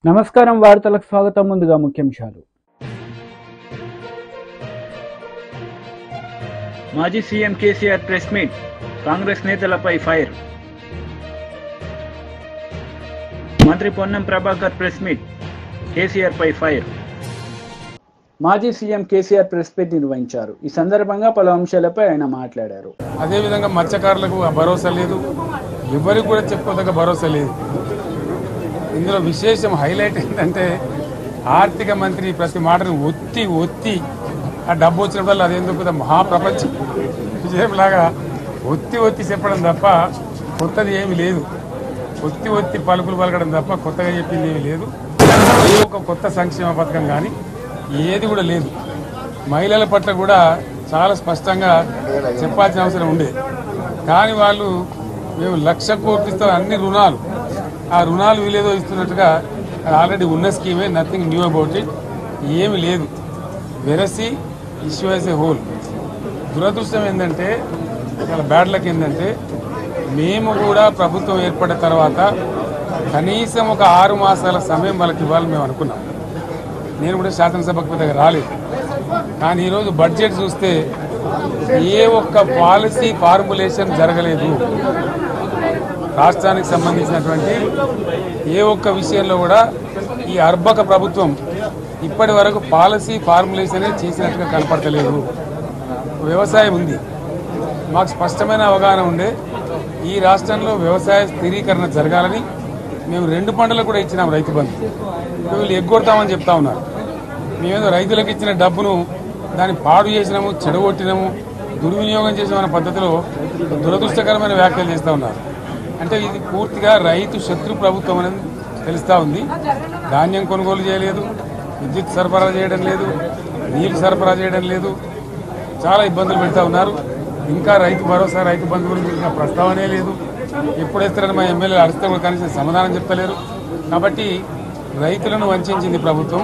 నమస్కారం వార్తలకు స్వాగతం. ముందుగా ముఖ్యాంశాలు. మాజీ CM KCR press meet, Congress నేతలపై ఫైర్. మంత్రి పొన్నం ప్రభాకర్ ప్రెస్ మీట్, కేసీఆర్ పై ఫైర్. మాజీ సీఎం కేసీఆర్ ప్రెస్ మీట్ నిర్వహించారు. ఈ సందర్భంగా పలు అంశాలపై ఆయన మాట్లాడారు. అదేవిధంగా మత్స్యకారులకు భరోసా లేదు, ఎవరికి కూడా చెప్పుకోదగ్గ భరోసా లేదు. ఇందులో విశేషం హైలైట్ ఏంటంటే ఆర్థిక మంత్రి ప్రతి మాటను ఒత్తి ఆ డబ్బు వచ్చినప్పుడు అదేందుకు మహాప్రపంచ విజయంలాగా ఒత్తి చెప్పడం తప్ప కొత్తది ఏమీ లేదు. ఒత్తి పలుకులు పలకడం తప్ప కొత్తగా చెప్పింది ఏమీ లేదు. ఏ ఒక కొత్త సంక్షేమ పథకం కానీ ఏది కూడా లేదు. మహిళల పట్ల కూడా చాలా స్పష్టంగా చెప్పాల్సిన అవసరం ఉండేది. కానీ వాళ్ళు మేము 1,00,000 కోట్లు ఇస్తాం, అన్ని రుణాలు, ఆ రుణాలు వీలేదో ఇస్తున్నట్టుగా ఆల్రెడీ ఉన్న స్కీమే, నథింగ్ న్యూ అబౌట్ ఇట్, ఏమి లేదు. వెరసి ఇష్యూ యాజ్ ఏ హోల్. దురదృష్టం ఏంటంటే, చాలా బ్యాడ్ లక్ ఏంటంటే, మేము కూడా ప్రభుత్వం ఏర్పడిన తర్వాత కనీసం ఒక 6 మాసాల సమయం వాళ్ళకి ఇవ్వాలని మేము అనుకున్నాం. నేను కూడా శాసనసభకు దగ్గర రాలేదు. కానీ ఈరోజు బడ్జెట్ చూస్తే ఏ ఒక్క పాలసీ ఫార్ములేషన్ జరగలేదు. రాష్ట్రానికి సంబంధించినటువంటి ఏ ఒక్క విషయంలో కూడా ఈ అర్బక ప్రభుత్వం ఇప్పటి వరకు పాలసీ ఫార్ములేషన్ చేసినట్టుగా కనపడతలేదు. వ్యవసాయం ఉంది, మాకు స్పష్టమైన అవగాహన ఉండే ఈ రాష్ట్రంలో వ్యవసాయ స్థిరీకరణ జరగాలని మేము 2 పంటలకు కూడా ఇచ్చినాం రైతు బంధు. వీళ్ళు ఎగ్గొడతామని చెప్తా ఉన్నారు. మేమేదో రైతులకు ఇచ్చిన డబ్బును దాన్ని పాడు చేసినాము, చెడగొట్టినాము, దుర్వినియోగం చేసిన పద్ధతిలో దురదృష్టకరమైన వ్యాఖ్యలు చేస్తూ ఉన్నారు. అంటే ఇది పూర్తిగా రైతు శత్రు ప్రభుత్వం అనేది తెలుస్తూ ఉంది. ధాన్యం కొనుగోలు చేయలేదు, విద్యుత్ సరఫరా చేయడం లేదు, నీరు సరఫరా చేయడం లేదు, చాలా ఇబ్బందులు పెడతా ఉన్నారు. ఇంకా రైతు భరోసా, రైతు బంధు గురించి ఇంకా ప్రస్తావనే లేదు. ఎప్పుడేస్తారని మా ఎమ్మెల్యేలు అడిగితే కూడా కనీసం సమాధానం చెప్తలేరు. కాబట్టి రైతులను వంచింది ప్రభుత్వం,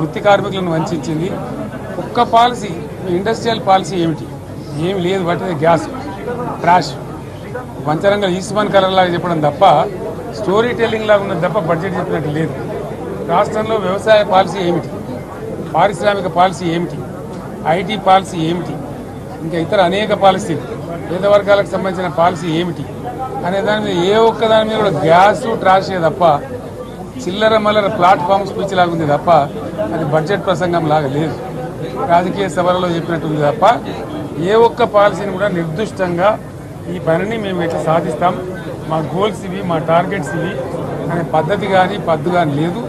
వృత్తి కార్మికులను వంచింది. ఒక్క పాలసీ, ఇండస్ట్రియల్ పాలసీ ఏమిటి? ఏమి లేదు. బట్టి గ్యాస్ ట్రాష్ పంచరంగ ఈస్మాన్ కలర్ లాగా చెప్పడం తప్ప, స్టోరీ టెల్లింగ్ లాగా ఉన్నది తప్ప బడ్జెట్ చెప్పినట్టు లేదు. రాష్ట్రంలో వ్యవసాయ పాలసీ ఏమిటి, పారిశ్రామిక పాలసీ ఏమిటి, ఐటీ పాలసీ ఏమిటి, ఇంకా ఇతర అనేక పాలసీలు, పేద వర్గాలకు సంబంధించిన పాలసీ ఏమిటి అనే దాని మీద ఏ ఒక్క దాని మీద కూడా గ్యాసు ట్రాషే తప్ప, చిల్లర మల్లర ప్లాట్ఫామ్ స్పీచ్ లాగా ఉంది తప్ప అది బడ్జెట్ ప్రసంగం లాగా లేదు. రాజకీయ సభలలో చెప్పినట్టుంది తప్ప ఏ ఒక్క పాలసీని కూడా నిర్దిష్టంగా ఈ పనిని మేము ఎట్లా సాధిస్తాం, మా గోల్స్ ఇవి, మా టార్గెట్స్ ఇవి అనే పద్ధతి కానీ పద్దు కానీ లేదు.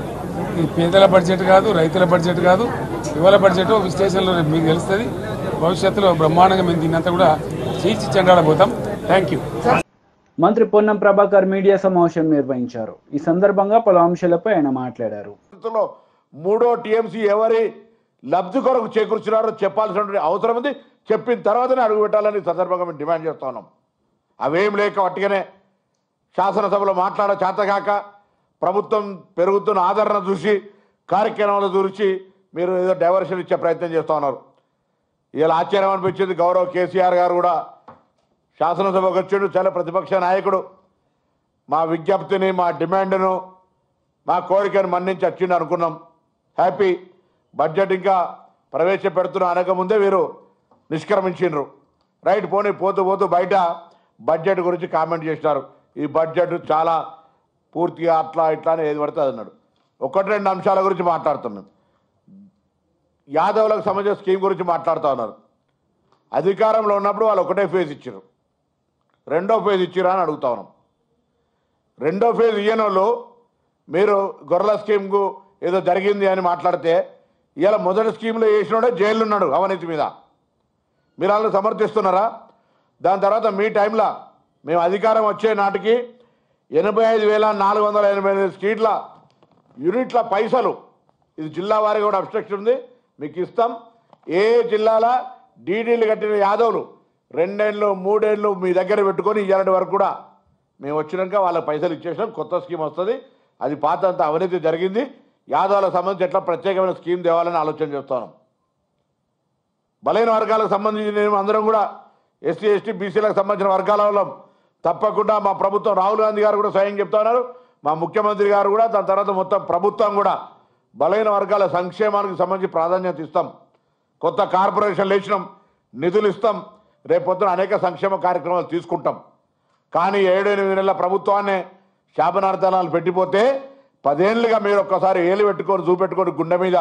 ఇది పేదల బడ్జెట్ కాదు, రైతుల బడ్జెట్ కాదు, యువల బడ్జెట్. విశ్లేషణలో మీకు తెలుస్తుంది. భవిష్యత్తులో బ్రహ్మాండంగా మేము దీన్నంతా కూడా చీల్చి చెండాడబోతాం. Thank you. మంత్రి పొన్నం ప్రభాకర్ మీడియా సమావేశం నిర్వహించారు. ఈ సందర్భంగా పలు అంశాలపై ఆయన మాట్లాడారు. మూడో టీఎంసీ ఎవరి లబ్ధి కొరకు చేకూర్చున్నారో చెప్పాల్సిన అవసరం ఉంది. చెప్పిన తర్వాతనే అడుగు పెట్టాలని సందర్భంగా మేము డిమాండ్ చేస్తా ఉన్నాం. అవేం లేక అట్టుగానే శాసనసభలో చేతగాక ప్రభుత్వం పెరుగుతున్న ఆదరణ చూసి, కార్యక్రమాలు చూసి మీరు ఏదో డైవర్షన్ ఇచ్చే ప్రయత్నం చేస్తూ ఉన్నారు. ఇలా ఆశ్చర్యం అనిపించింది. గౌరవ్ కేసీఆర్ గారు కూడా శాసనసభకు వచ్చిండు, చాలా ప్రతిపక్ష నాయకుడు. మా విజ్ఞప్తిని, మా డిమాండ్ను, మా కోరికను మన్నించి వచ్చిండు అనుకున్నాం. హ్యాపీ. బడ్జెట్ ఇంకా ప్రవేశపెడుతున్న అనకముందే వీరు నిష్క్రమించిండ్రు. రైట్, పోతూ బయట బడ్జెట్ గురించి కామెంట్ చేసినారు. ఈ బడ్జెట్ చాలా పూర్తిగా అట్లా ఇట్లా అని ఏది పడితే అది అన్నాడు. 1-2 అంశాల గురించి మాట్లాడుతున్నాం. యాదవులకు సంబంధించిన స్కీమ్ గురించి మాట్లాడుతూ ఉన్నారు. అధికారంలో ఉన్నప్పుడు వాళ్ళు ఒకటే ఫేజ్ ఇచ్చారు, 2వ ఫేజ్ ఇచ్చిరా అని అడుగుతా ఉన్నాం. 2వ ఫేజ్ ఇయ్యని వాళ్ళు మీరు గొర్రెల స్కీమ్కు ఏదో జరిగింది అని మాట్లాడితే, ఇలా మొదటి స్కీమ్లో వేసినోడే జైల్లో ఉన్నాడు అవినీతి మీద. మీరు వాళ్ళని సమర్థిస్తున్నారా? దాని తర్వాత మీ టైంలో మేము అధికారం వచ్చే నాటికి 85,488 యూనిట్ల పైసలు, ఇది జిల్లా వారికి కూడా అబ్స్ట్రక్షన్ ఉంది, మీకు ఇస్తాం. ఏ జిల్లాల డీడీలు కట్టిన యాదవులు 2 ఏళ్ళు 3 ఏళ్ళు మీ దగ్గర పెట్టుకొని ఇయ్యాలంటి వరకు కూడా మేము వచ్చినాక వాళ్ళకి పైసలు ఇచ్చేసాం. కొత్త స్కీమ్ వస్తుంది. అది పాత అంతా అవినీతి జరిగింది. యాదవులకు సంబంధించి ఎట్లా ప్రత్యేకమైన స్కీమ్ తేవాలని ఆలోచన చేస్తున్నాం. బలైన వర్గాలకు సంబంధించి మేము అందరం కూడా ఎస్సీ ఎస్టీ బీసీలకు సంబంధించిన వర్గాల వల్ల తప్పకుండా మా ప్రభుత్వం, రాహుల్ గాంధీ గారు కూడా స్వయం చెప్తా ఉన్నారు, మా ముఖ్యమంత్రి గారు కూడా దాని తర్వాత మొత్తం ప్రభుత్వం కూడా బలహీన వర్గాల సంక్షేమానికి సంబంధించి ప్రాధాన్యత ఇస్తాం. కొత్త కార్పొరేషన్లు వేసినాం, నిధులు ఇస్తాం, రేపొద్దున అనేక సంక్షేమ కార్యక్రమాలు తీసుకుంటాం. కానీ 7-8 నెలల ప్రభుత్వాన్ని శాపనార్థాలు పెట్టిపోతే 10 ఏళ్ళుగా మీరు ఒక్కసారి ఏలు పెట్టుకొని చూపెట్టుకొని గుండె మీద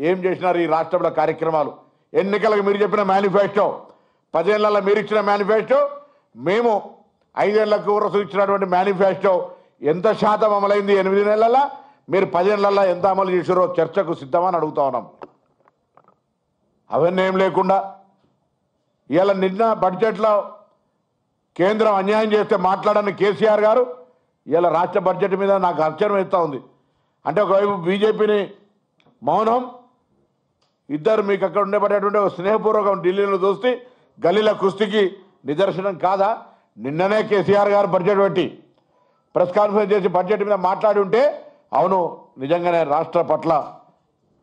ఏం చేసినారు ఈ రాష్ట్రంలో కార్యక్రమాలు. ఎన్నికలకు మీరు చెప్పిన మేనిఫెస్టో, 10 ఏళ్లలో మీరు ఇచ్చిన మేనిఫెస్టో, మేము 5 ఏళ్లకు వరకు ఇచ్చినటువంటి మేనిఫెస్టో ఎంత శాతం అమలైంది 8 నెలల, మీరు 10 ఏళ్లలో ఎంత అమలు చేసారో చర్చకు సిద్ధమని అడుగుతా ఉన్నాం. అవన్నీ ఏం లేకుండా ఇవాళ నిన్న బడ్జెట్లో కేంద్రం అన్యాయం చేస్తే మాట్లాడని కేసీఆర్ గారు ఇవాళ రాష్ట్ర బడ్జెట్ మీద నాకు ఆశ్చర్యం వేస్తూ ఉంది. అంటే ఒకవైపు బీజేపీని మౌనం, ఇద్దరు మీకు అక్కడ ఉండేటటువంటి ఒక స్నేహపూర్వకం ఢిల్లీలో చూస్తే గల్లీల కుస్తీకి నిదర్శనం కాదా? నిన్ననే కేసీఆర్ గారు బడ్జెట్ పెట్టి ప్రెస్ కాన్ఫరెన్స్ చేసి బడ్జెట్ మీద మాట్లాడి ఉంటే అవును నిజంగానే రాష్ట్ర పట్ల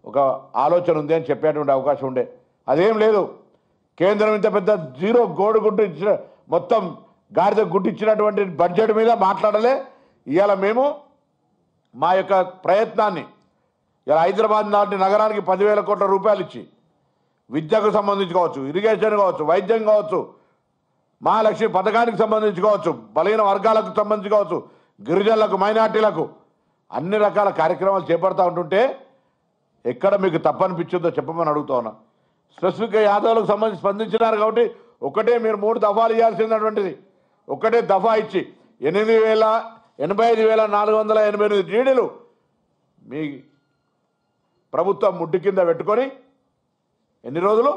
ఒక ఆలోచన ఉంది అని చెప్పేటువంటి అవకాశం ఉండే. అదేం లేదు. కేంద్రం ఇంత పెద్ద జీరో గోడు గుడ్డు ఇచ్చిన, మొత్తం గాడిద గుడ్డు ఇచ్చినటువంటి బడ్జెట్ మీద మాట్లాడలే. ఇవాళ మేము మా యొక్క ప్రయత్నాన్ని ఇలా హైదరాబాద్ నాటి నగరానికి 10,000 కోట్ల రూపాయలు ఇచ్చి విద్యకు సంబంధించి కావచ్చు, ఇరిగేషన్ కావచ్చు, వైద్యం కావచ్చు, మహాలక్ష్మి పథకానికి సంబంధించి కావచ్చు, బలహీన వర్గాలకు సంబంధించి కావచ్చు, గిరిజనులకు, మైనార్టీలకు అన్ని రకాల కార్యక్రమాలు చేపడతా ఉంటుంటే ఎక్కడ మీకు తప్పనిపించిందో చెప్పమని అడుగుతా ఉన్నా. స్పెసిఫిక్గా యాదవులకు సంబంధించి స్పందించినారు కాబట్టి ఒకటే మీరు 3 దఫాలు ఇవ్వాల్సినటువంటిది ఒకటే దఫా ఇచ్చి 85,488 జీడీలు మీ ప్రభుత్వం ముడ్డి కింద పెట్టుకొని ఎన్ని రోజులు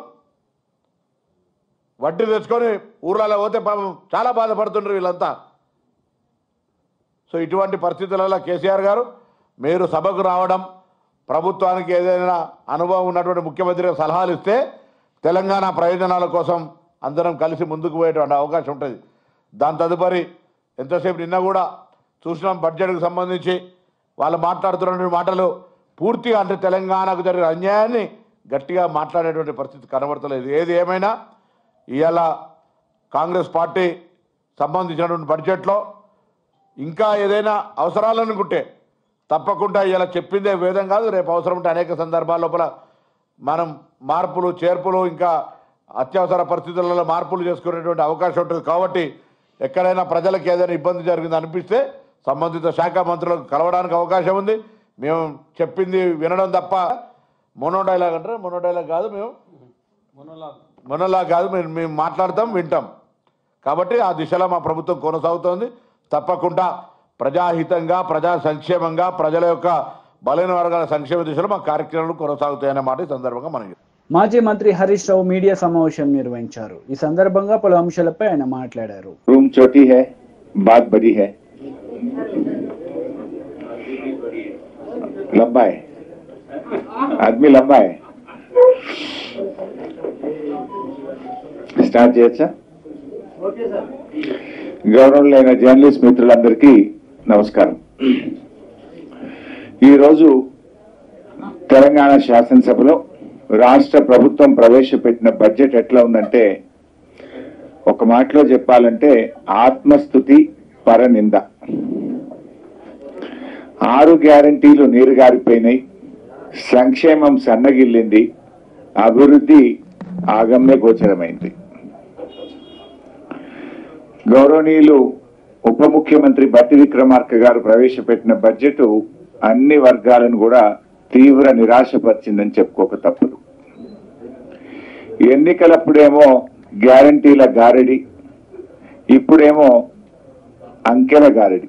వడ్డీ తెచ్చుకొని ఊర్లలో పోతే పాపం చాలా బాధపడుతుండ్రు వీళ్ళంతా. సో ఇటువంటి పరిస్థితులలో కేసీఆర్ గారు మీరు సభకు రావడం, ప్రభుత్వానికి ఏదైనా అనుభవం ఉన్నటువంటి ముఖ్యమంత్రి సలహాలు ఇస్తే తెలంగాణ ప్రయోజనాల కోసం అందరం కలిసి ముందుకు పోయేటువంటి అవకాశం ఉంటుంది. దాని తదుపరి ఎంతసేపు నిన్న కూడా చూసినాం బడ్జెట్కు సంబంధించి వాళ్ళు మాట్లాడుతున్నటువంటి మాటలు పూర్తిగా అంటే తెలంగాణకు జరిగిన అన్యాయాన్ని గట్టిగా మాట్లాడేటువంటి పరిస్థితి కనబడతలేదు. ఏది ఏమైనా ఇవాళ కాంగ్రెస్ పార్టీ సంబంధించినటువంటి బడ్జెట్లో ఇంకా ఏదైనా అవసరాలు అనుకుంటే తప్పకుండా ఇలా చెప్పిందే వేదం కాదు. రేపు అవసరం ఉంటే అనేక సందర్భాల లోపల మనం మార్పులు చేర్పులు ఇంకా అత్యవసర పరిస్థితులలో మార్పులు చేసుకునేటువంటి అవకాశం ఉంటుంది. కాబట్టి ఎక్కడైనా ప్రజలకు ఏదైనా ఇబ్బంది జరిగింది అనిపిస్తే సంబంధిత శాఖ మంత్రులకు కలవడానికి అవకాశం ఉంది. మేము చెప్పింది వినడం తప్ప మోనోడైలాగ్ అంటారు, మోనోడైలాగ్ కాదు, మేము మొనలాగ్ కాదు, మేము మాట్లాడతాం, వింటాం. కాబట్టి ఆ దిశలో మా ప్రభుత్వం కొనసాగుతోంది. తప్పకుండా ప్రజాహితంగా, ప్రజా సంక్షేమంగా, ప్రజల యొక్క బలైన వర్గాల సంక్షేమ దిశలో మా కార్యక్రమాలు కొనసాగుతాయనే మాట ఈ సందర్భంగా మనం. మాజీ మంత్రి హరీష్ రావు మీడియా సమావేశం నిర్వహించారు. ఈ సందర్భంగా పలు అంశాలపై ఆయన మాట్లాడారు. రూమ్ చోటీ హై, బాత్ బడి హై, लंबा है, आदमी लंबा है. స్టార్ట్ చేయొచ్చా? గౌరవనీయులైన జర్నలిస్ట్ మిత్రులందరికీ నమస్కారం. ఈరోజు తెలంగాణ శాసనసభలో రాష్ట్ర ప్రభుత్వం ప్రవేశపెట్టిన బడ్జెట్ ఎట్లా ఉందంటే ఒక మాటలో చెప్పాలంటే ఆత్మస్తుతి పరనింద. 6 గ్యారంటీలు నీరుగారిపోయినాయి, సంక్షేమం సన్నగిల్లింది, అభివృద్ధి ఆగమ్య గోచరమైంది. గౌరవనీయులు ఉప ముఖ్యమంత్రి బట్టి విక్రమార్క గారు ప్రవేశపెట్టిన బడ్జెట్ అన్ని వర్గాలను కూడా తీవ్ర నిరాశపరిచిందని చెప్పుకోక తప్పదు. ఎన్నికలప్పుడేమో గ్యారంటీల గారడి, ఇప్పుడేమో అంకెల గారడి.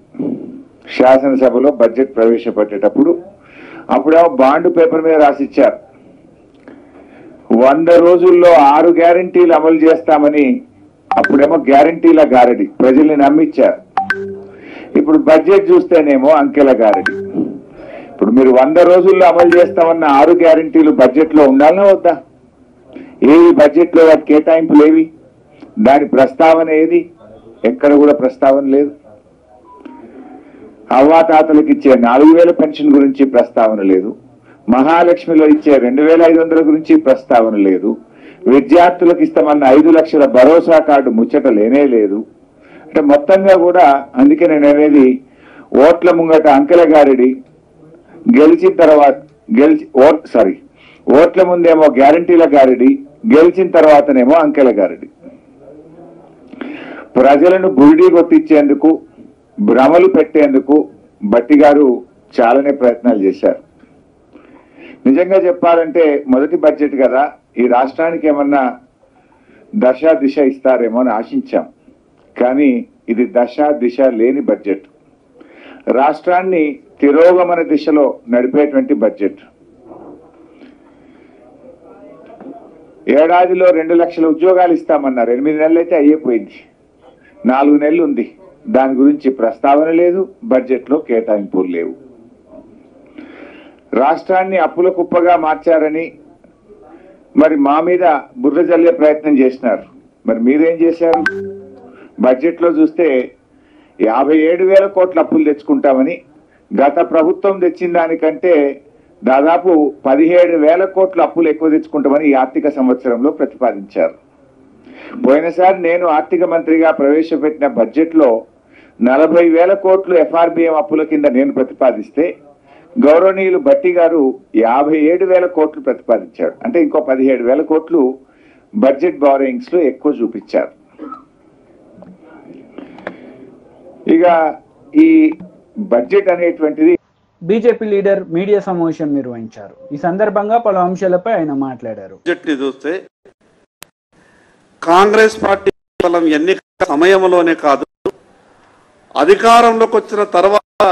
శాసనసభలో బడ్జెట్ ప్రవేశపెట్టేటప్పుడు అప్పుడేమో బాండ్ పేపర్ మీద రాసిచ్చారు 100 రోజుల్లో 6 గ్యారంటీలు అమలు చేస్తామని. అప్పుడేమో గ్యారంటీల గారడి, ప్రజల్ని నమ్మిచ్చారు. ఇప్పుడు బడ్జెట్ చూస్తేనేమో అంకెల గారడి. ఇప్పుడు మీరు 100 రోజుల్లో అమలు చేస్తామన్న 6 గ్యారంటీలు బడ్జెట్ లో ఉండాలనా వద్దా? ఏవి బడ్జెట్ లో వాటి కేటాయింపులు ఏవి? దాని ప్రస్తావన ఏది? ఎక్కడ కూడా ప్రస్తావన లేదు. అవ్వాతాతలకు ఇచ్చే 4,000 పెన్షన్ గురించి ప్రస్తావన లేదు. మహాలక్ష్మిలో ఇచ్చే 2,500 గురించి ప్రస్తావన లేదు. విద్యార్థులకు ఇస్తామన్న 5 లక్షల భరోసా కార్డు ముచ్చట లేనే లేదు. అంటే మొత్తంగా కూడా అందుకే నేను అనేది ఓట్ల ముంగట అంకెల గారడి, గెలిచిన తర్వాత ఓట్ల ముందేమో గ్యారంటీల గారడి, గెలిచిన తర్వాతనేమో అంకెల గారడి. ప్రజలను బురిడీ కొట్టించేందుకు, భ్రమలు పెట్టేందుకు భట్టి గారు చాలానే ప్రయత్నాలు చేశారు. నిజంగా చెప్పాలంటే మొదటి బడ్జెట్ కదా, ఈ రాష్ట్రానికి ఏమన్నా దశ దిశ ఇస్తారేమో అని ఆశించాం. కానీ ఇది దశ దిశ లేని బడ్జెట్, రాష్ట్రాన్ని తిరోగమన దిశలో నడిపేటువంటి బడ్జెట్. ఏడాదిలో 2 లక్షల ఉద్యోగాలు ఇస్తామన్నారు. 8 నెలలు అయితే అయ్యిపోయింది, 4 నెలలు ఉంది. దాని గురించి ప్రస్తావన లేదు, బడ్జెట్లో కేటాయింపులు లేవు. రాష్ట్రాన్ని అప్పుల కుప్పగా మార్చారని మరి మా మీద బుర్ర జల్లే ప్రయత్నం చేసినారు. మరి మీరేం చేశారు? బడ్జెట్లో చూస్తే 57,000 కోట్ల అప్పులు తెచ్చుకుంటామని, గత ప్రభుత్వం తెచ్చిన దానికంటే దాదాపు 17,000 కోట్ల అప్పులు ఎక్కువ తెచ్చుకుంటామని ఈ ఆర్థిక సంవత్సరంలో ప్రతిపాదించారు. పోయినసారి నేను ఆర్థిక మంత్రిగా ప్రవేశపెట్టిన బడ్జెట్లో 40,000 కోట్లు ఎఫ్ఆర్బిఎం అప్పుల కింద నేను ప్రతిపాదిస్తే గౌరవనీయులు భట్టి గారు 57,000 కోట్లు ప్రతిపాదించాడు. అంటే ఇంకో 17,000 కోట్లు బడ్జెట్ బారోయింగ్స్ లో ఎక్కువ చూపించారు. ఇక ఈ బడ్జెట్ అనేటువంటిది బీజేపీ లీడర్ మీడియా సమావేశం నిర్వహించారు. ఈ సందర్భంగా పలు అంశాలపై ఆయన మాట్లాడారు. బడ్జెట్ ని చూస్తే కాంగ్రెస్ పార్టీ కేవలం ఎన్నికల సమయంలోనే కాదు, అధికారంలోకి వచ్చిన తర్వాత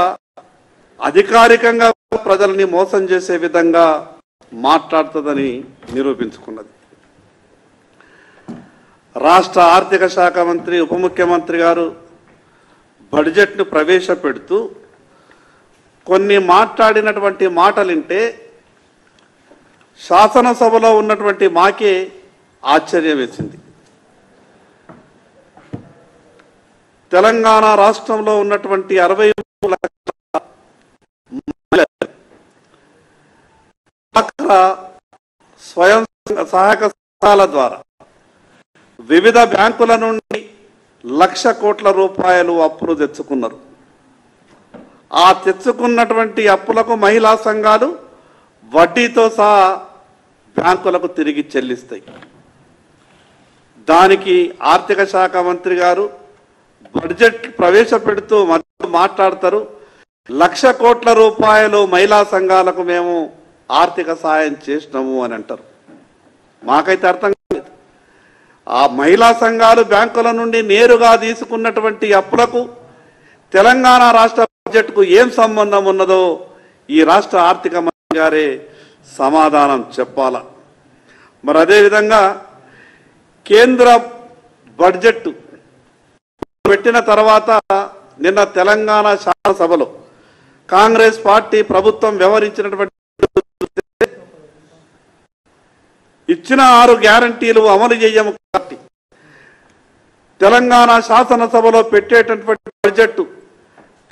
అధికారికంగా ప్రజల్ని మోసం చేసే విధంగా మాట్లాడుతుందని నిరూపించుకున్నది. రాష్ట్ర ఆర్థిక శాఖ మంత్రి, ఉప ముఖ్యమంత్రి గారు బడ్జెట్ను ప్రవేశపెడుతూ కొన్ని మాట్లాడినటువంటి మాటలింటే శాసనసభలో ఉన్నటువంటి మాకే ఆశ్చర్యం వేసింది. తెలంగాణ రాష్ట్రంలో ఉన్నటువంటి 63 లక్షల స్వయం సహాయక సంఘాల ద్వారా వివిధ బ్యాంకుల నుండి 1,00,000 కోట్ల రూపాయలు అప్పులు తెచ్చుకున్నారు. ఆ తెచ్చుకున్నటువంటి అప్పులకు మహిళా సంఘాలు వడ్డీతో సహా బ్యాంకులకు తిరిగి చెల్లిస్తాయి. దానికి ఆర్థిక శాఖ మంత్రి గారు బడ్జెట్ ప్రవేశపెడుతూ మాట్లాడతారు, 1,00,000 కోట్ల రూపాయలు మహిళా సంఘాలకు మేము ఆర్థిక సహాయం చేసినాము అని అంటారు. మాకైతే అర్థం కాలేదు. ఆ మహిళా సంఘాలు బ్యాంకుల నుండి నేరుగా తీసుకున్నటువంటి అప్పులకు తెలంగాణ రాష్ట్ర బడ్జెట్కు ఏం సంబంధం ఉన్నదో ఈ రాష్ట్ర ఆర్థిక మంత్రి గారే సమాధానం చెప్పాల. మరి అదేవిధంగా కేంద్ర బడ్జెట్ పెట్టిన తర్వాత నిన్న తెలంగాణ శాసనసభలో కాంగ్రెస్ పార్టీ ప్రభుత్వం వ్యవహరించినటువంటి ఇచ్చిన 6 గ్యారంటీలు అమలు చేయము కాబట్టి తెలంగాణ శాసనసభలో పెట్టేటటువంటి బడ్జెట్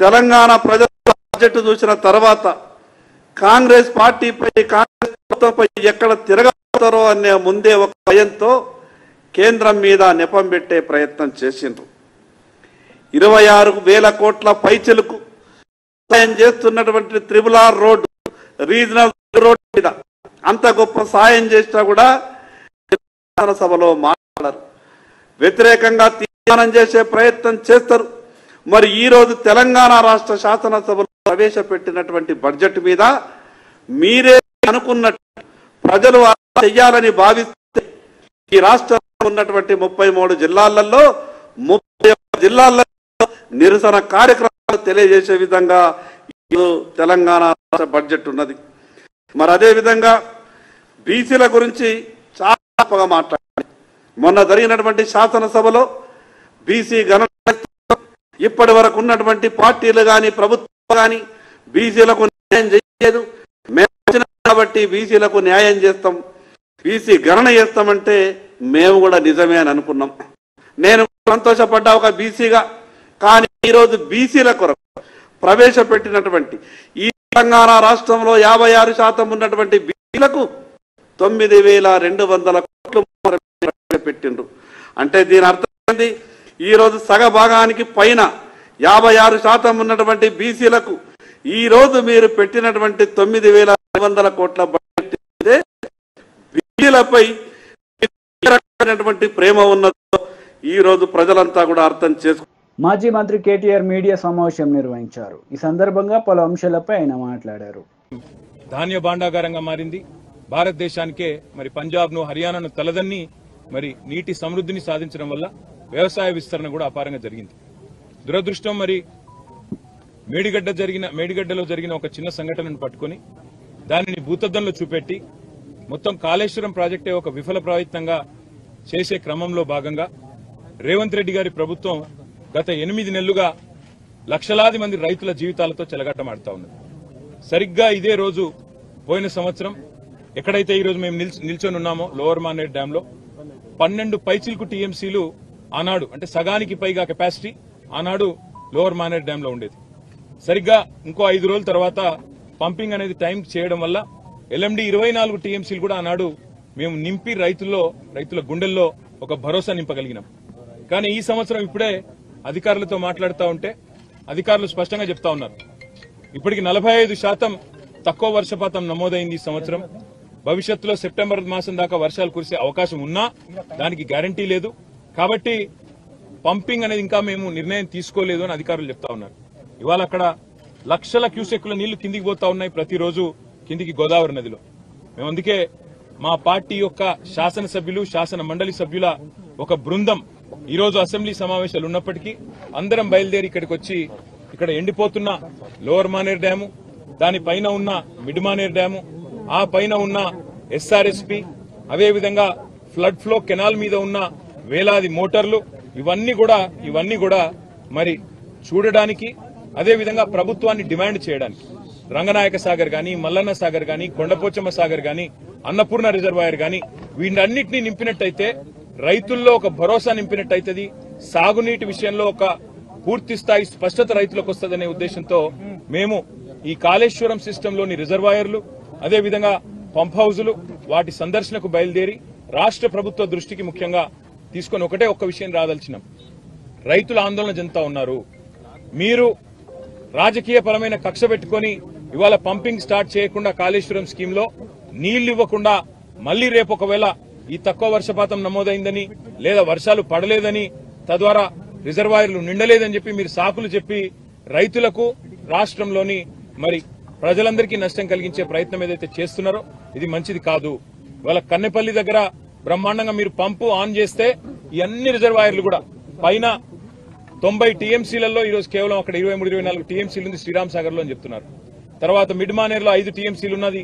తెలంగాణ ప్రజల బడ్జెట్ చూసిన తర్వాత కాంగ్రెస్ పార్టీపై, కాంగ్రెస్ ప్రభుత్వంపై ఎక్కడ తిరగబోతారో అనే ముందే ఒక భయంతో కేంద్రం మీద నెపం పెట్టే ప్రయత్నం చేసిండ్రు. 26,000 కోట్ల పైచలకు సాయం చేస్తున్నటువంటి RRR రోడ్డు, రీజనల్ రోడ్ మీద అంత గొప్ప సాయం చేసినా కూడా శాసనసభలో మాట్లాడరు, వ్యతిరేకంగా తీర్మానం చేసే ప్రయత్నం చేస్తారు. మరి ఈరోజు తెలంగాణ రాష్ట్ర శాసనసభలో ప్రవేశపెట్టినటువంటి బడ్జెట్ మీద మీరే అనుకున్నట్టు ప్రజలు చెయ్యాలని భావిస్తే ఈ రాష్ట్రంలో ఉన్నటువంటి 33 జిల్లాలలో 31 జిల్లాల్లో నిరసన కార్యక్రమాలు తెలియజేసే విధంగా తెలంగాణ రాష్ట్ర బడ్జెట్ ఉన్నది. మరి అదే విధంగా బీసీల గురించి చాలా మాట్లాడాలి. మొన్న జరిగినటువంటి శాసనసభలో బీసీ గణన ఇప్పటి వరకు ఉన్నటువంటి పార్టీలు కానీ ప్రభుత్వం కానీ బీసీలకు న్యాయం చేయలేదు. మేము వచ్చిన కాబట్టి బీసీలకు న్యాయం చేస్తాం, బీసీ గణన చేస్తామంటే మేము కూడా నిజమే అని అనుకున్నాం. నేను సంతోషపడ్డా ఒక బీసీగా. కానీ ఈరోజు బీసీల కొరకు ప్రవేశపెట్టినటువంటి ఈ తెలంగాణ రాష్ట్రంలో 56% ఉన్నటువంటి బీసీలకు 9,200 కోట్లు పెట్టిండ్రు. అంటే దీని అర్థం ఏంటి? ఈరోజు సగభాగానికి పైన 56% ఉన్నటువంటి బీసీలకు ఈ రోజు మీరు పెట్టినటువంటి 9,500 కోట్ల బడ్జెట్ బీసీలపై ప్రేమ ఉన్నదో ఈ రోజు ప్రజలంతా కూడా అర్థం చేసుకు. మాజీ మంత్రి కేటీఆర్ మీడియా సమావేశం నిర్వహించారు. ఈ సందర్భంగా పలు అంశాలపై ఆయన మాట్లాడారు. ధాన్య భాండాగారంగా మారింది భారతదేశానికే. మరి పంజాబ్ను హర్యానాను తలదన్ని మరి నీటి సమృద్ధిని సాధించడం వల్ల వ్యవసాయ విస్తరణ కూడా అపారంగా జరిగింది. దురదృష్టం మరి మేడిగడ్డలో జరిగిన ఒక చిన్న సంఘటనను పట్టుకొని దానిని భూతద్దంలో చూపెట్టి మొత్తం కాళేశ్వరం ప్రాజెక్టే ఒక విఫల ప్రయత్నంగా చేసే క్రమంలో భాగంగా రేవంత్ రెడ్డి గారి ప్రభుత్వం గత 8 నెలలుగా లక్షలాది మంది రైతుల జీవితాలతో చెలగాటమాడుతా ఉన్నది. సరిగ్గా ఇదే రోజు పోయిన సంవత్సరం ఎక్కడైతే ఈ రోజు మేము నిల్చొని ఉన్నామో లోవర్ మానేర్ డ్యామ్ లో 12 పైచిల్కు టీఎంసీలు ఆనాడు, అంటే సగానికి పైగా కెపాసిటీ ఆనాడు లోవర్ మానేర్ డ్యామ్ లో ఉండేది. సరిగ్గా ఇంకో 5 రోజుల తర్వాత పంపింగ్ అనేది టైం చేయడం వల్ల ఎల్ఎండి 24 టీఎంసీలు కూడా ఆనాడు మేము నింపి రైతుల గుండెల్లో ఒక భరోసా నింపగలిగినాం. కానీ ఈ సంవత్సరం ఇప్పుడే అధికారులతో మాట్లాడుతూ ఉంటే అధికారులు స్పష్టంగా చెప్తా ఉన్నారు, ఇప్పటికి 45% తక్కువ వర్షపాతం నమోదైంది ఈ సంవత్సరం. భవిష్యత్తులో సెప్టెంబర్ మాసం దాకా వర్షాలు కురిసే అవకాశం ఉన్నా దానికి గ్యారంటీ లేదు. కాబట్టి పంపింగ్ అనేది ఇంకా మేము నిర్ణయం తీసుకోలేదు అని అధికారులు చెప్తా ఉన్నారు. ఇవాళ అక్కడ లక్షల క్యూసెక్కుల నీళ్లు కిందికి పోతా ఉన్నాయి ప్రతిరోజు కిందికి గోదావరి నదిలో. మేము అందుకే మా పార్టీ యొక్క శాసనసభ్యులు, శాసన మండలి సభ్యుల ఒక బృందం ఈరోజు అసెంబ్లీ సమావేశాలు ఉన్నప్పటికీ అందరం బయలుదేరి ఇక్కడికి వచ్చి ఇక్కడ ఎండిపోతున్న లోవర్ మానేర్ డ్యాము, దానిపైన ఉన్న మిడ్ మానేర్ డ్యాము, ఆ పైన ఉన్న ఎస్ఆర్ఎస్పి, అదేవిధంగా ఫ్లడ్ ఫ్లో కెనాల్ మీద ఉన్న వేలాది మోటార్లు, ఇవన్నీ కూడా మరి చూడడానికి, అదేవిధంగా ప్రభుత్వాన్ని డిమాండ్ చేయడానికి రంగనాయక సాగర్ గాని, మల్లన్న సాగర్ గాని, కొండపోచమ్మ సాగర్ గాని, అన్నపూర్ణ రిజర్వాయర్ గాని వీటన్నిటిని నింపినట్టయితే రైతుల్లో ఒక భరోసా నింపినట్టయితది. సాగునీటి విషయంలో ఒక పూర్తి స్థాయి స్పష్టత రైతులకు వస్తుందనే ఉద్దేశంతో మేము ఈ కాళేశ్వరం సిస్టంలోని రిజర్వాయర్లు, అదేవిధంగా పంప్ హౌజులు వాటి సందర్శనకు బయలుదేరి రాష్ట్ర ప్రభుత్వ దృష్టికి ముఖ్యంగా తీసుకొని ఒక్క విషయం రాదలిచినాం. రైతుల ఆందోళన చెందుతా ఉన్నారు. మీరు రాజకీయపరమైన కక్ష పెట్టుకుని ఇవాళ పంపింగ్ స్టార్ట్ చేయకుండా కాళేశ్వరం స్కీమ్ లో నీళ్లు ఇవ్వకుండా మళ్లీ రేపు ఒకవేళ ఈ తక్కువ వర్షపాతం నమోదైందని లేదా వర్షాలు పడలేదని తద్వారా రిజర్వాయర్లు నిండలేదని చెప్పి మీరు సాకులు చెప్పి రైతులకు, రాష్ట్రంలోని మరి ప్రజలందరికీ నష్టం కలిగించే ప్రయత్నం ఏదైతే చేస్తున్నారో ఇది మంచిది కాదు. ఇవాళ కన్నెపల్లి దగ్గర బ్రహ్మాండంగా మీరు పంపు ఆన్ చేస్తే ఈ అన్ని రిజర్వాయర్లు కూడా పైన 90 టీఎంసీలలో ఈరోజు కేవలం అక్కడ 23-24 టీఎంసీలు ఉంది శ్రీరామ్ సాగర్ లో అని చెప్తున్నారు. తర్వాత మిడ్ మానేర్ లో 5 టీఎంసీలు ఉన్నది,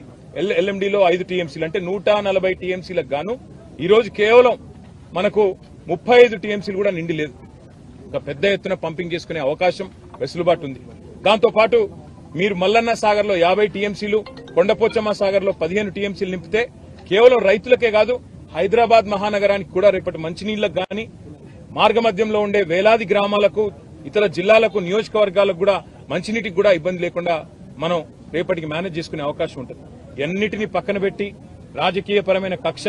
ఎల్ఎండిలో 5 టీఎంసీలు, అంటే 140 టీఎంసీలకు గాను ఈ రోజు కేవలం మనకు 35 టీఎంసీలు కూడా నిండి లేదు. ఇంకా పెద్ద ఎత్తున పంపింగ్ చేసుకునే అవకాశం, వెసులుబాటు ఉంది. దాంతో పాటు మీరు మల్లన్న సాగర్ లో 50 టీఎంసీలు, కొండపోచమ్మ సాగర్ లో 15 టీఎంసీలు నింపితే కేవలం రైతులకే కాదు హైదరాబాద్ మహానగరానికి కూడా రేపటి మంచినీళ్లకు గాని, మార్గమధ్యంలో ఉండే వేలాది గ్రామాలకు, ఇతర జిల్లాలకు, నియోజకవర్గాలకు కూడా మంచినీటికి కూడా ఇబ్బంది లేకుండా మనం రేపటికి మేనేజ్ చేసుకునే అవకాశం ఉంటుంది. ఎన్నిటిని పక్కన పెట్టి రాజకీయపరమైన కక్ష,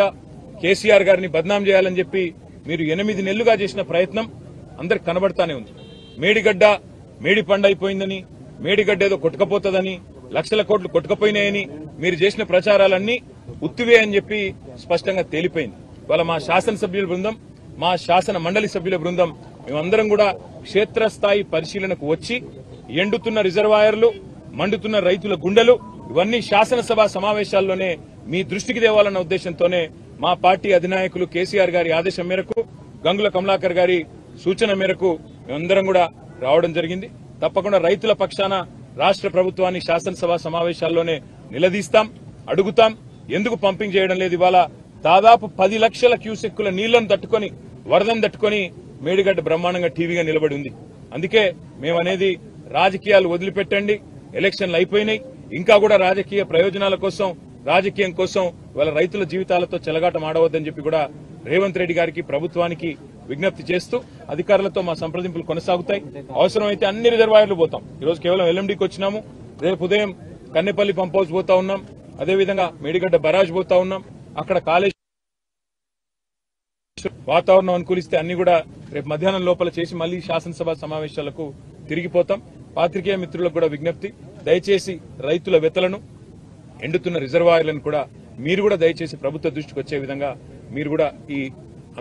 కేసీఆర్ గారిని బద్నాం చేయాలని చెప్పి మీరు 8 నెలలుగా చేసిన ప్రయత్నం అందరికి కనబడతానే ఉంది. మేడి పండు అయిపోయిందని, మేడిగడ్డ ఏదో కొట్టుకపోతుందని, లక్షల కోట్లు కొట్టుకపోయినాయని మీరు చేసిన ప్రచారాలన్నీ ఉత్తివే అని చెప్పి స్పష్టంగా తేలిపోయింది. ఇవాళ మా శాసనసభ్యుల బృందం, మా శాసన మండలి సభ్యుల బృందం మేమందరం కూడా క్షేత్రస్థాయి పరిశీలనకు వచ్చి ఎండుతున్న రిజర్వాయర్లు, మండుతున్న రైతుల గుండెలు ఇవన్నీ శాసనసభ సమావేశాల్లోనే మీ దృష్టికి తేవాలన్న ఉద్దేశంతోనే మా పార్టీ అధినాయకులు కేసీఆర్ గారి ఆదేశం మేరకు, గంగుల కమలాకర్ గారి సూచన మేరకు మేమందరం కూడా రావడం జరిగింది. తప్పకుండా రైతుల పక్షాన రాష్ట్ర ప్రభుత్వాన్ని శాసనసభ సమావేశాల్లోనే నిలదీస్తాం, అడుగుతాం. ఎందుకు పంపింగ్ చేయడం లేదు? ఇవాళ దాదాపు 10 లక్షల క్యూసెక్కుల నీళ్లను తట్టుకొని, వరదను తట్టుకొని మేడిగడ్డ బ్రహ్మాండంగా టీవీగా నిలబడి ఉంది. అందుకే మేమనేది రాజకీయాలు వదిలిపెట్టండి, ఎలక్షన్లు అయిపోయినాయి, ఇంకా కూడా రాజకీయ ప్రయోజనాల కోసం, రాజకీయం కోసం వాళ్ళ రైతుల జీవితాలతో చెలగాటం ఆడవద్దని చెప్పి కూడా రేవంత్ రెడ్డి గారికి, ప్రభుత్వానికి విజ్ఞప్తి చేస్తూ అధికారులతో మా సంప్రదింపులు కొనసాగుతాయి. అవసరమైతే అన్ని రిజర్వాయర్లు పోతాం. ఈరోజు కేవలం ఎల్ఎండికి వచ్చినాము, రేపు ఉదయం కన్నెపల్లి పంప్ హౌస్ పోతా ఉన్నాం, అదేవిధంగా మేడిగడ్డ బరాజ్ పోతా ఉన్నాం. అక్కడ కాళేశ్వరం వాతావరణం అనుకూలిస్తే అన్ని కూడా రేపు మధ్యాహ్నం లోపల చేసి మళ్లీ శాసనసభ సమావేశాలకు తిరిగిపోతాం. పాత్రికేయ మిత్రులకు కూడా విజ్ఞప్తి, దయచేసి రైతుల వెతలను, ఎండుతున్న రిజర్వాయర్లను కూడా మీరు కూడా దయచేసి ప్రభుత్వ దృష్టికి వచ్చే విధంగా మీరు కూడా ఈ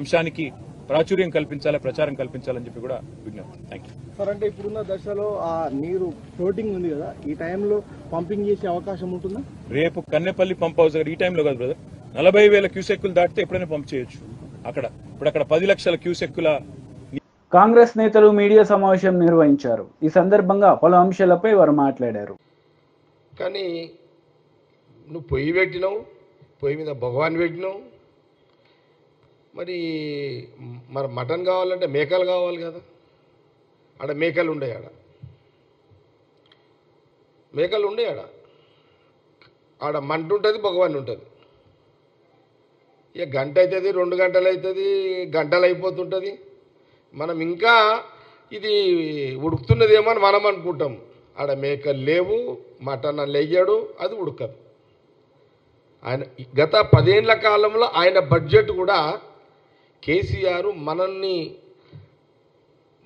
అంశానికి ప్రాచుర్యం కల్పించాలి, ప్రచారం కల్పించాలని చెప్పి కూడా విజ్ఞప్తి. Thank you sir. అంటే ఇప్పుడున్న దశలో ఆ నీరు ఫ్లోటింగ్ ఉంది కదా, ఈ టైంలో పంపింగ్ చేసే అవకాశం ఉంటుందా? రేపు కన్నెపల్లి పంప్ హౌస్ ఈ టైంలో కాదు బ్రదర్, 40,000 క్యూసెక్కులు దాటితే ఎప్పుడైనా పంప్ చేయొచ్చు. ఇప్పుడు అక్కడ 10 లక్షల క్యూసెక్కుల. కాంగ్రెస్ నేతలు మీడియా సమావేశం నిర్వహించారు. ఈ సందర్భంగా పలు అంశాలపై వారు మాట్లాడారు. కానీ నువ్వు పొయ్యి పెట్టినావు, పొయ్యి మీద భగవాన్ పెట్టినావు, మరి మటన్ కావాలంటే మేకలు కావాలి కదా. ఆడ మేకలు ఉండే, మేకలు ఉండే, ఆడ మంట ఉంటుంది, భగవాన్ ఉంటుంది. ఇక గంట అవుతుంది, 2 గంటలు అవుతుంది, గంటలు అయిపోతుంటుంది. మనం ఇంకా ఇది ఉడుకుతున్నదేమో అని మనం అనుకుంటాం. ఆడ మేకలు లేవు, మటన్ లేయ్యాడు, అది ఉడకదు. ఆయన గత 10 ఏళ్ల కాలంలో ఆయన బడ్జెట్ కూడా కేసీఆర్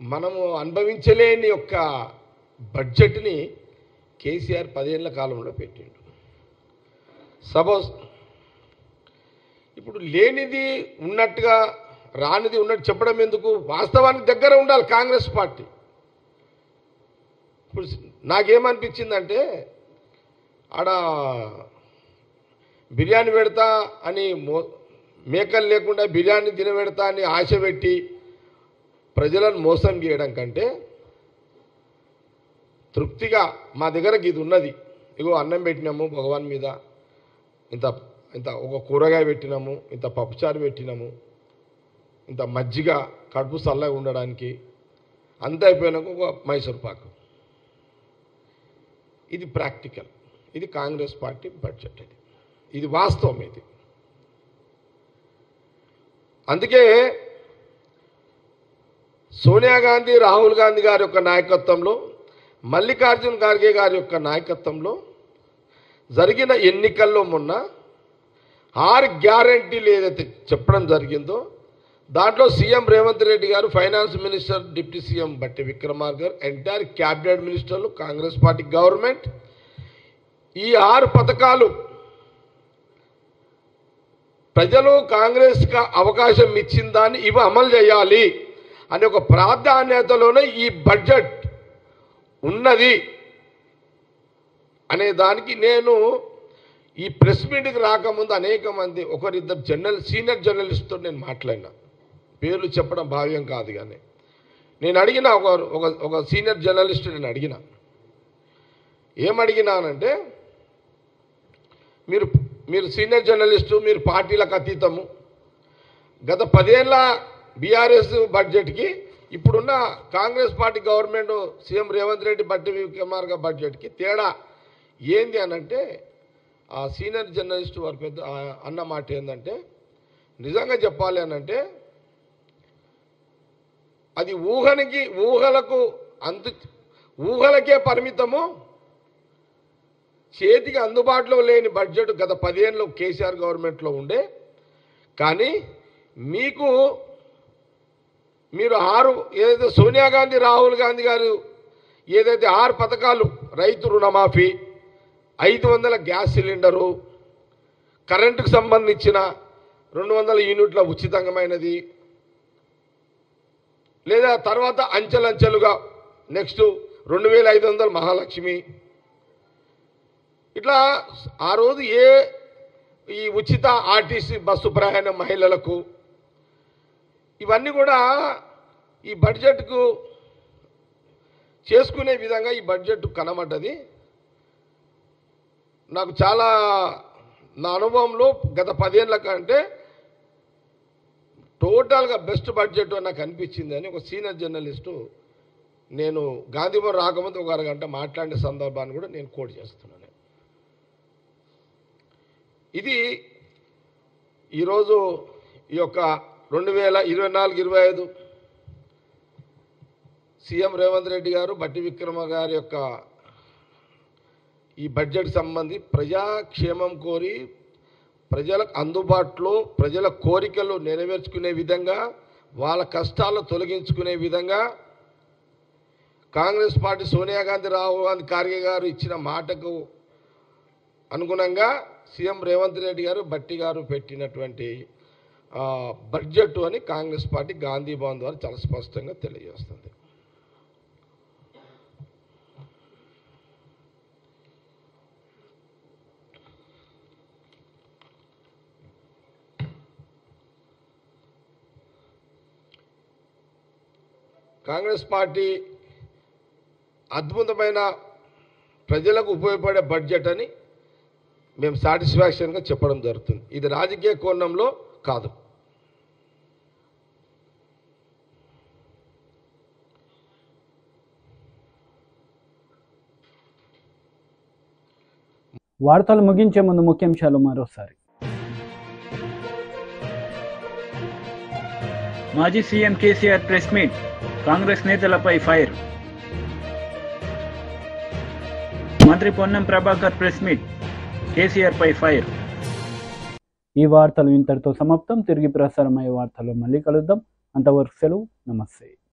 మనము అనుభవించలేని యొక్క బడ్జెట్ని కేసీఆర్ 10 ఏళ్ల కాలంలో పెట్టిండు. సపోజ్ ఇప్పుడు లేనిది ఉన్నట్టుగా, రానిది ఉన్నట్టు చెప్పడం ఎందుకు? వాస్తవానికి దగ్గర ఉండాలి కాంగ్రెస్ పార్టీ. ఇప్పుడు నాకేమనిపించిందంటే, ఆడ బిర్యానీ పెడతా అని మేకలు లేకుండా బిర్యానీ తినబెడతా అని ఆశ పెట్టి ప్రజలను మోసం చేయడం కంటే తృప్తిగా మా దగ్గరకు ఇది ఉన్నది, ఇగో అన్నం పెట్టినాము భగవాన్ మీద, ఇంత ఒక కూరగాయ పెట్టినాము, ఇంత పప్పుచారు పెట్టినాము, ఇంత మజ్జిగ కడుపు చల్లగా ఉండడానికి, అంత అయిపోయినాక ఒక మైసూర్ పాకు. ఇది ప్రాక్టికల్, ఇది కాంగ్రెస్ పార్టీ బడ్జెట్, ఇది వాస్తవం. ఇది అందుకే సోనియా గాంధీ, రాహుల్ గాంధీ గారి యొక్క నాయకత్వంలో, మల్లికార్జున్ ఖార్గే గారి యొక్క నాయకత్వంలో జరిగిన ఎన్నికల్లో మొన్న 6 గ్యారంటీలు ఏదైతే చెప్పడం జరిగిందో దాంట్లో సీఎం రేవంత్ రెడ్డి గారు, ఫైనాన్స్ మినిస్టర్, డిప్యూటీ సీఎం బట్టి విక్రమార్క గారు, ఎంటైర్ క్యాబినెట్ మినిస్టర్లు, కాంగ్రెస్ పార్టీ గవర్నమెంట్ ఈ 6 పథకాలు ప్రజలు కాంగ్రెస్కి అవకాశం ఇచ్చిన దాన్ని ఇవి అమలు చేయాలి అనే ఒక ప్రాధాన్యతలోనే ఈ బడ్జెట్ ఉన్నది అనే దానికి నేను ఈ ప్రెస్ మీట్కి రాకముందు అనేక మంది, ఒకరిద్దరు సీనియర్ జర్నలిస్ట్తో నేను మాట్లాడినా. పేర్లు చెప్పడం భావ్యం కాదు, కానీ నేను అడిగిన ఒక సీనియర్ జర్నలిస్ట్ నేను అడిగిన, ఏమడిగినానంటే, మీరు సీనియర్ జర్నలిస్టు, మీరు పార్టీలకు అతీతము, గత 10 ఏళ్ల బీఆర్ఎస్ బడ్జెట్కి ఇప్పుడున్న Congress party government CM Revanth Reddy, బట్టి విక్రమార్క బడ్జెట్కి తేడా ఏంది అనంటే, ఆ సీనియర్ జర్నలిస్ట్ వారి పెద్ద అన్న మాట ఏంటంటే, నిజంగా చెప్పాలి అనంటే అది ఊహలకే పరిమితము, చేతికి అందుబాటులో లేని బడ్జెట్ గత 10 ఏళ్ళు కేసీఆర్ గవర్నమెంట్లో ఉండే. కానీ మీరు 6 ఏదైతే సోనియా గాంధీ, రాహుల్ గాంధీ గారు ఏదైతే 6 పథకాలు, రైతు రుణమాఫీ, 500 గ్యాస్ సిలిండరు, కరెంటుకు సంబంధించిన 200 యూనిట్ల ఉచితమైనది, లేదా తర్వాత అంచెలంచెలుగా నెక్స్ట్ 2500 మహాలక్ష్మి, ఇట్లా ఆ రోజు ఈ ఉచిత ఆర్టీసీ బస్సు ప్రయాణం మహిళలకు, ఇవన్నీ కూడా ఈ బడ్జెట్కు చేసుకునే విధంగా ఈ బడ్జెట్ కనబడ్డది. నాకు చాలా, నా అనుభవంలో గత 10 ఏళ్ల కంటే టోటల్గా బెస్ట్ బడ్జెట్ నాకు అనిపించింది అని ఒక సీనియర్ జర్నలిస్టు, నేను గాంధీభవన్ రాకముందు ఒక అరగంట మాట్లాడిన సందర్భాన్ని కూడా నేను కోట్ చేస్తున్నాను. ఇది ఈరోజు ఈ యొక్క 2024-25 సీఎం రేవంత్ రెడ్డి గారు, బట్టి విక్రమ గారి యొక్క ఈ బడ్జెట్ సంబంధి ప్రజాక్షేమం కోరి, ప్రజలకు అందుబాటులో ప్రజల కోరికలు నెరవేర్చుకునే విధంగా, వాళ్ళ కష్టాలు తొలగించుకునే విధంగా కాంగ్రెస్ పార్టీ సోనియా గాంధీ రాహుల్ గాంధీ ఖార్గే గారు ఇచ్చిన మాటకు అనుగుణంగా సీఎం రేవంత్ రెడ్డి గారు భట్టి గారు పెట్టినటువంటి బడ్జెట్ అని కాంగ్రెస్ పార్టీ గాంధీ భవన్ ద్వారా చాలా స్పష్టంగా తెలియజేస్తుంది. కాంగ్రెస్ పార్టీ అద్భుతమైన ప్రజలకు ఉపయోగపడే బడ్జెట్ అని మేము సాటిస్ఫాక్షన్గా చెప్పడం జరుగుతుంది. ఇది రాజకీయ కోణంలో కాదు. వార్తలు ముగించే ముందు ముఖ్యాంశాలు మరోసారి. మాజీ CM KCR press meet, Congress నేతలపై ఫైర్. మంత్రి పొన్నం ప్రభాకర్ ప్రెస్ మీట్, కేసీఆర్ పై ఫైర్. ఈ వార్తలు ఇంతటితో సమాప్తం. తిరిగి ప్రసారమయ్యే వార్తల్లో మళ్ళీ కలుద్దాం. అంతవరకు సెలవు. నమస్తే.